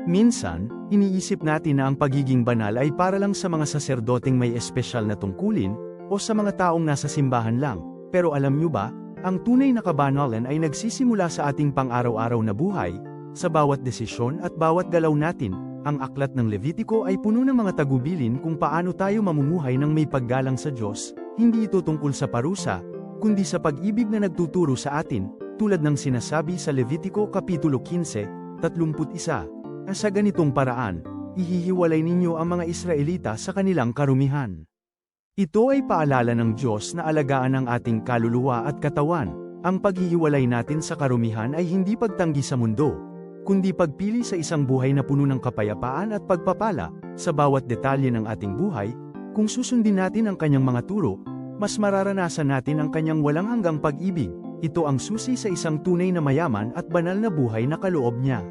Minsan, iniisip natin na ang pagiging banal ay para lang sa mga saserdoteng may espesyal na tungkulin, o sa mga taong nasa simbahan lang. Pero alam nyo ba, ang tunay na kabanalan ay nagsisimula sa ating pang-araw-araw na buhay, sa bawat desisyon at bawat galaw natin. Ang aklat ng Levitiko ay puno ng mga tagubilin kung paano tayo mamumuhay ng may paggalang sa Diyos. Hindi ito tungkol sa parusa, kundi sa pag-ibig na nagtuturo sa atin, tulad ng sinasabi sa Levitiko Kapitulo 15:31. Sa ganitong paraan, ihihiwalay ninyo ang mga Israelita sa kanilang karumihan. Ito ay paalala ng Diyos na alagaan ang ating kaluluwa at katawan. Ang paghihiwalay natin sa karumihan ay hindi pagtanggi sa mundo, kundi pagpili sa isang buhay na puno ng kapayapaan at pagpapala. Sa bawat detalye ng ating buhay, kung susundin natin ang kanyang mga turo, mas mararanasan natin ang kanyang walang hanggang pag-ibig. Ito ang susi sa isang tunay na mayaman at banal na buhay na kaloob niya.